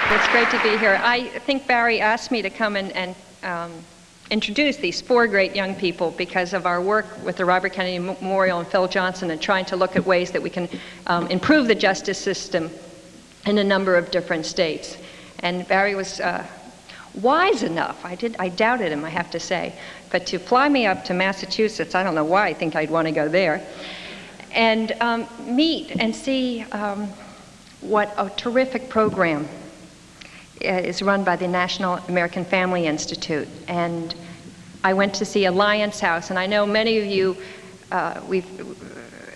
It's great to be here. I think Barry asked me to come and introduce these 4 great young people because of our work with the Robert Kennedy Memorial and Phil Johnson and trying to look at ways that we can improve the justice system in a number of different states. And Barry was wise enough, I doubted him, I have to say, but to fly me up to Massachusetts, I don't know why I think I'd want to go there, and meet and see what a terrific program is run by the National American Family Institute. And I went to see Alliance House, and I know many of you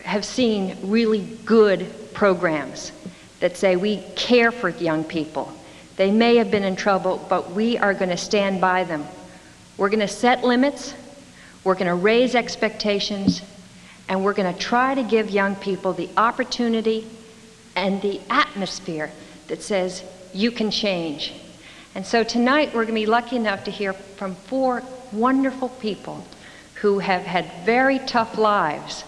have seen really good programs that say we care for young people. They may have been in trouble, but we are going to stand by them. We're going to set limits, we're going to raise expectations, and we're going to try to give young people the opportunity and the atmosphere that says, you can change. And so tonight we're going to be lucky enough to hear from 4 wonderful people who have had very tough lives,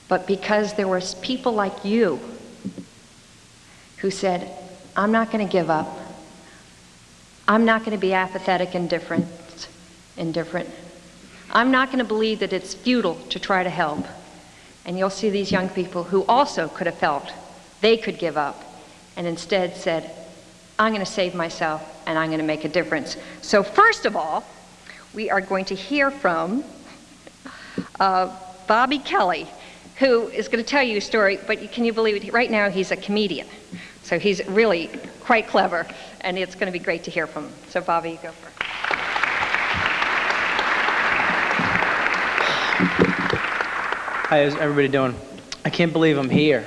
but because there were people like you who said, I'm not going to give up. I'm not going to be apathetic and indifferent. I'm not going to believe that it's futile to try to help. And you'll see these young people who also could have felt they could give up and instead said, I'm going to save myself and I'm going to make a difference. So first of all, we are going to hear from Bob Kelley, who is going to tell you a story, but can you believe it? Right now he's a comedian. So he's really quite clever, and it's going to be great to hear from him. So Bobby, you go first. Hi, how's everybody doing? I can't believe I'm here.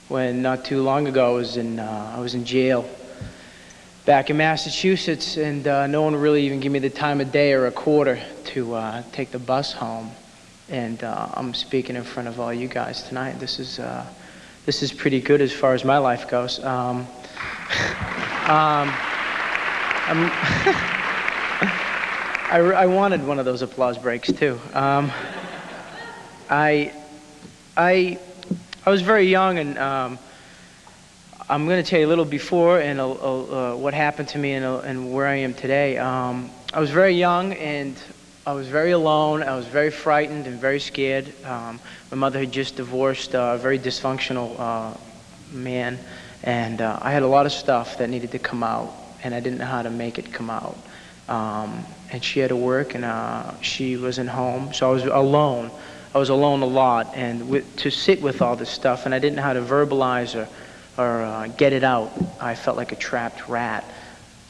When not too long ago I was in jail back in Massachusetts, and no one really even gave me the time of day or a quarter to take the bus home. And I'm speaking in front of all you guys tonight. This is pretty good as far as my life goes. I wanted one of those applause breaks too. I was very young, and I'm going to tell you a little before and what happened to me and where I am today. I was very young, and I was very alone. I was very frightened and very scared. My mother had just divorced a very dysfunctional man, and I had a lot of stuff that needed to come out, and I didn't know how to make it come out. And she had to work, and she wasn't home, so I was alone. I was alone a lot, and to sit with all this stuff, and I didn't know how to verbalize or get it out. I felt like a trapped rat.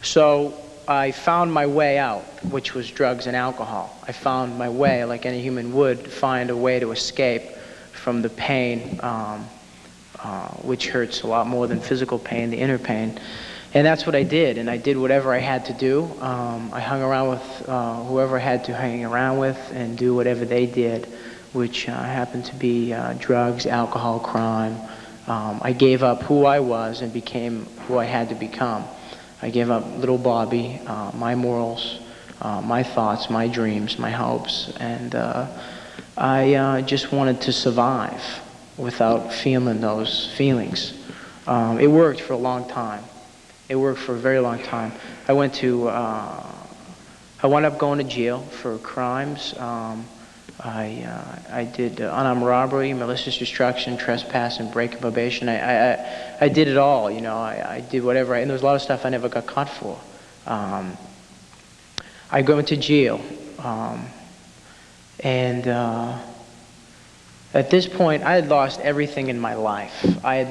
So I found my way out, which was drugs and alcohol. I found my way, like any human would, find a way to escape from the pain, which hurts a lot more than physical pain, the inner pain. And that's what I did, and I did whatever I had to do. I hung around with whoever I had to hang around with and do whatever they did, which happened to be drugs, alcohol, crime. I gave up who I was and became who I had to become. I gave up little Bobby, my morals, my thoughts, my dreams, my hopes, and I just wanted to survive without feeling those feelings. It worked for a long time. It worked for a very long time. I wound up going to jail for crimes. I did unarmed robbery, malicious destruction, trespass, and breaking probation. I did it all, you know. I did whatever, and there was a lot of stuff I never got caught for. I go into jail, and at this point, I had lost everything in my life. I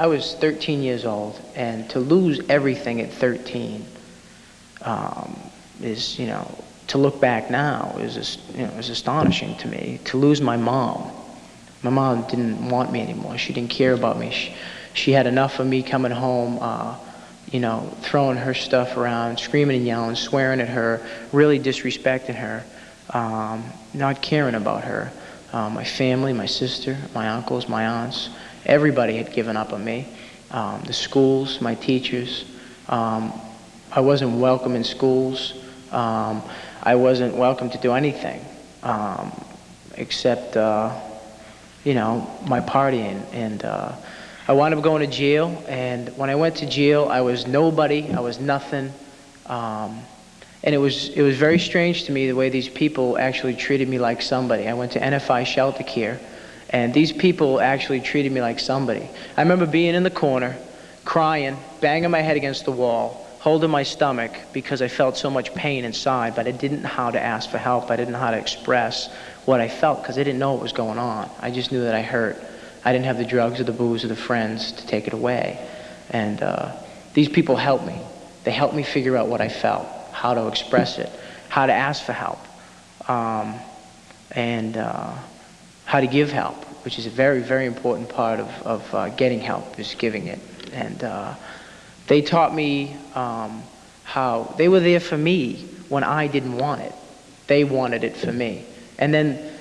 was 13 years old, and to lose everything at 13 is, you know, to look back now is astonishing to me. To lose my mom. My mom didn't want me anymore. She didn't care about me. She had enough of me coming home, you know, throwing her stuff around, screaming and yelling, swearing at her, really disrespecting her, not caring about her. My family, my sister, my uncles, my aunts, everybody had given up on me. The schools, my teachers. I wasn't welcome in schools. I wasn't welcome to do anything except, you know, my partying. And I wound up going to jail, and when I went to jail, I was nobody, I was nothing. And it was very strange to me the way these people actually treated me like somebody. I went to NFI shelter care, and these people actually treated me like somebody. I remember being in the corner, crying, banging my head against the wall, holding my stomach because I felt so much pain inside, but I didn't know how to ask for help. I didn't know how to express what I felt because I didn't know what was going on. I just knew that I hurt. I didn't have the drugs or the booze or the friends to take it away. And these people helped me. They helped me figure out what I felt, how to express it, how to ask for help, and how to give help, which is a very, very important part of getting help, is giving it. And they taught me how they were there for me when I didn't want it. They wanted it for me. And then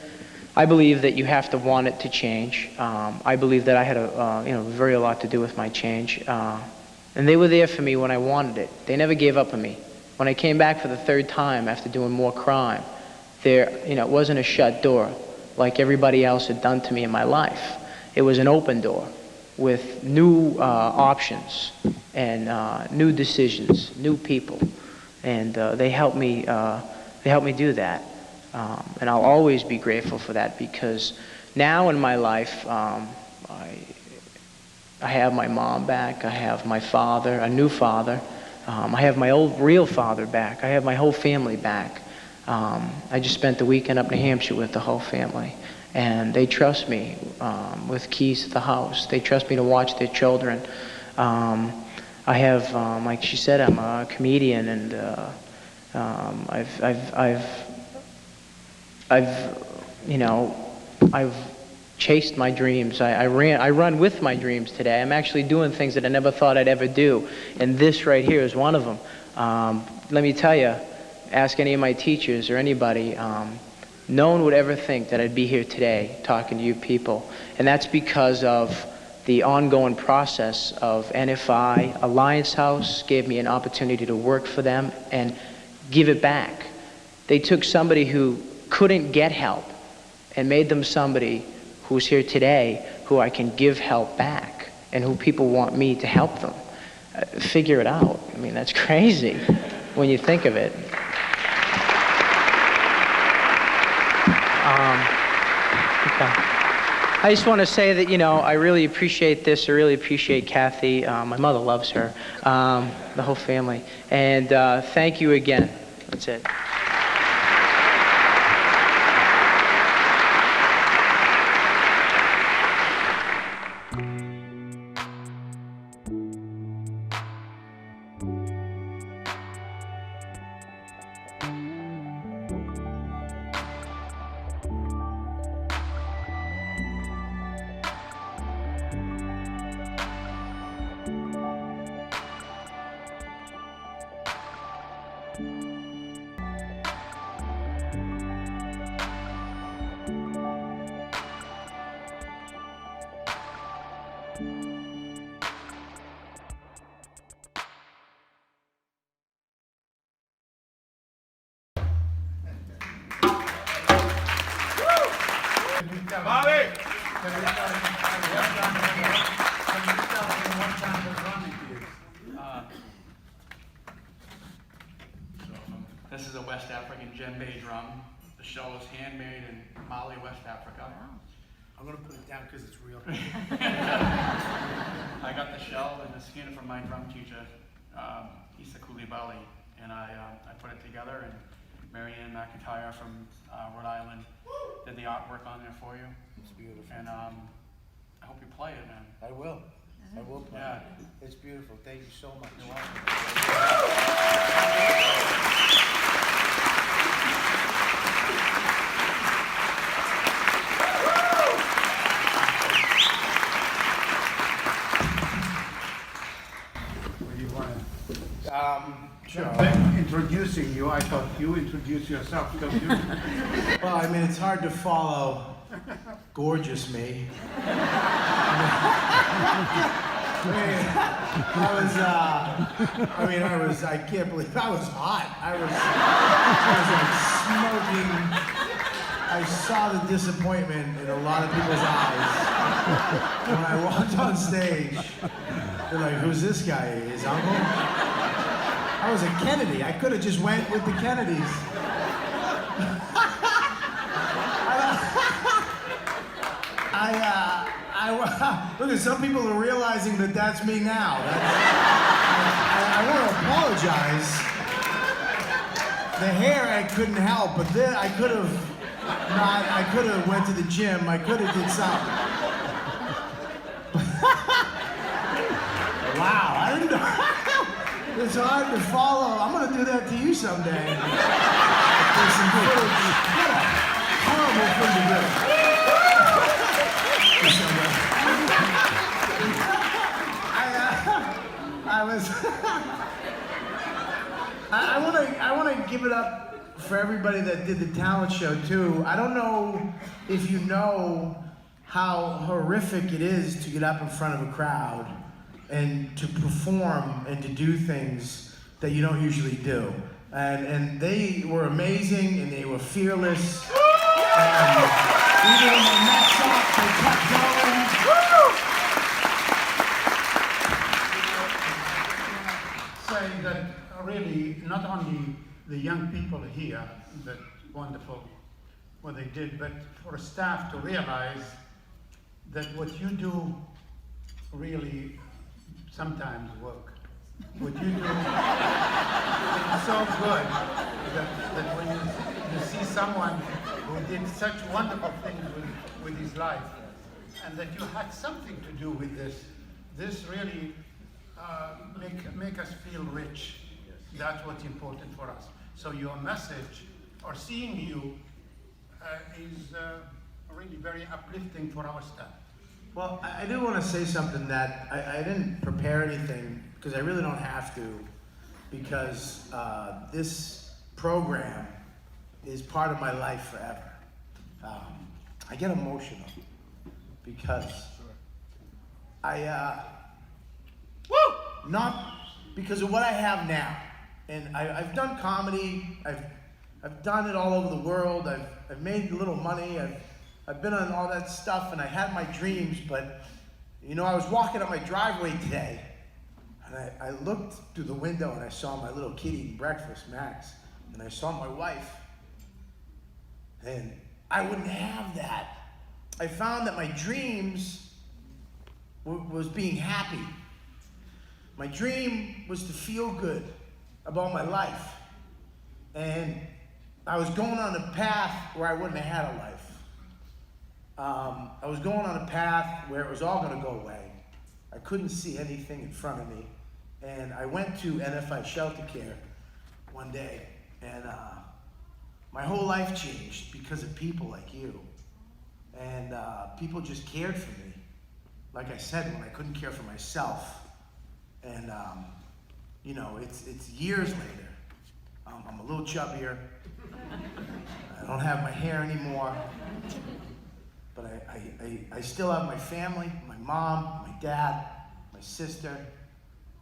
I believe that you have to want it to change. I believe that I had a lot to do with my change. And they were there for me when I wanted it. They never gave up on me. When I came back for the third time after doing more crime, it wasn't a shut door like everybody else had done to me in my life. It was an open door with new options and new decisions, new people, and they helped me. They helped me do that, and I'll always be grateful for that, because now in my life, I have my mom back. I have my father, a new father. I have my old real father back. I have my whole family back. I just spent the weekend up in New Hampshire with the whole family. And they trust me with keys to the house. They trust me to watch their children. I have, like she said, I'm a comedian, and I've chased my dreams. I run with my dreams today. I'm actually doing things that I never thought I'd ever do, and this right here is one of them. Let me tell you, ask any of my teachers or anybody, no one would ever think that I'd be here today talking to you people, and that's because of the ongoing process of NFI. Alliance House gave me an opportunity to work for them and give it back. They took somebody who couldn't get help and made them somebody who's here today who I can give help back and who people want me to help them. Figure it out. I mean, that's crazy when you think of it. I just want to say that, I really appreciate this. I really appreciate Kathy. My mother loves her, the whole family. And thank you again. That's it. Bobby! This is a West African djembe drum. The shell is handmade in Mali, West Africa. I'm going to put it down because it's real. I got the shell and the skin from my drum teacher, Issa Koulibaly, and I put it together, and Marianne McIntyre from Rhode Island did the artwork on there for you. It's beautiful. And I hope you play it, man. I will. I will play Yeah. it. It's beautiful. Thank you so much. You're welcome. What do you want Sure. Introducing you, I thought you introduced yourself. Because you... Well, I mean, it's hard to follow gorgeous me. I can't believe, I was hot. I was like smoking. I saw the disappointment in a lot of people's eyes. when I walked on stage, they're like, who's this guy? His uncle? I was a Kennedy. I could have just went with the Kennedys. Look, some people are realizing that that's me now. I want to apologize. The hair I couldn't help, but then I could have not. I could have went to the gym. I could have did something. Wow, I didn't know. It's hard to follow. I'm gonna do that to you someday. There's some footage. What a horrible thing to do. I want to give it up for everybody that did the talent show too. I don't know if you know how horrific it is to get up in front of a crowd and to perform and to do things that you don't usually do. And they were amazing and they were fearless. And even when they messed up, they kept going. Say that really not only the young people here that wonderful what they did, but for staff to realize that what you do really sometimes work. What you do is so good that when you see someone who did such wonderful things with his life, and that you had something to do with this really make us feel rich. That's what's important for us. So your message, or seeing you, is really very uplifting for our staff. Well, I do want to say something that I didn't prepare anything because I really don't have to, because this program is part of my life forever. I get emotional because not because of what I have now. And I've done comedy, I've done it all over the world, I've made a little money, I've been on all that stuff, and I had my dreams, but you know, I was walking up my driveway today, and I looked through the window and I saw my little kid eating breakfast, Max, and I saw my wife, and I wouldn't have that. I found that my dreams was being happy. My dream was to feel good about my life. And I was going on a path where I wouldn't have had a life. I was going on a path where it was all going to go away. I couldn't see anything in front of me. And I went to NFI shelter care one day, and my whole life changed because of people like you. And people just cared for me. Like I said, when I couldn't care for myself. And you know, it's years later. I'm a little chubbier. I don't have my hair anymore. But I still have my family, my mom, my dad, my sister,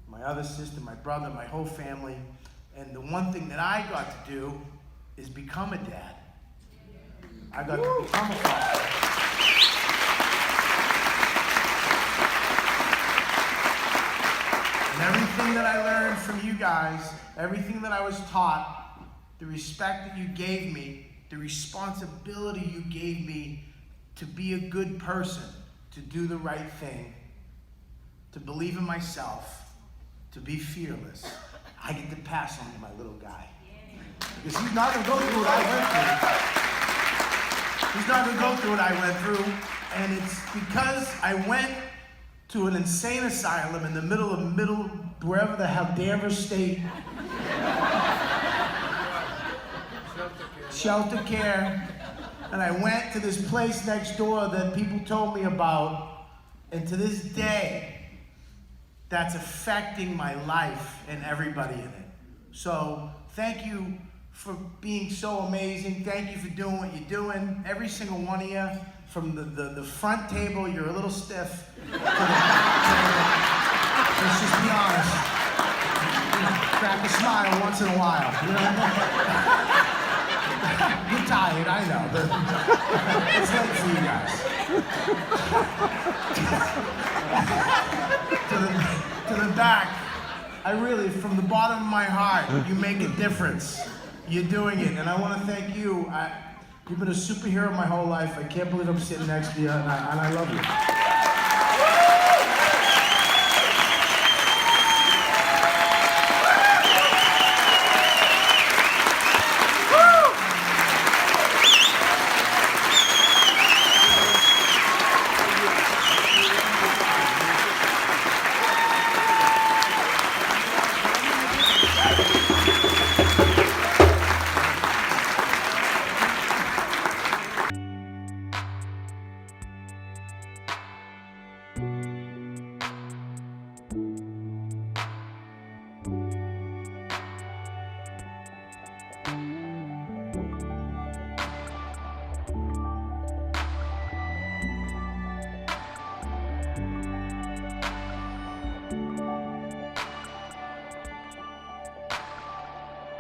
my other sister, my brother, my whole family. And the one thing that I got to do is become a dad. I got to become a father. And everything that I learned from you guys, everything that I was taught, the respect that you gave me, the responsibility you gave me to be a good person, to do the right thing, to believe in myself, to be fearless, I get to pass on to my little guy. Because he's not going to go through what I went through. He's not going to go through what I went through. And it's because I went to an insane asylum in the middle of wherever the hell, Danvers State. Shelter care. And I went to this place next door that people told me about. And to this day, that's affecting my life and everybody in it. So thank you for being so amazing. Thank you for doing what you're doing. Every single one of you, from the front table, you're a little stiff. To the back table. Let's just be honest. Crack a smile once in a while. You know what I mean? You're tired, I know. But it's late for you guys. to the back, I really, from the bottom of my heart, you make a difference. You're doing it, and I want to thank you. You've been a superhero my whole life. I can't believe I'm sitting next to you, and I love you.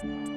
you.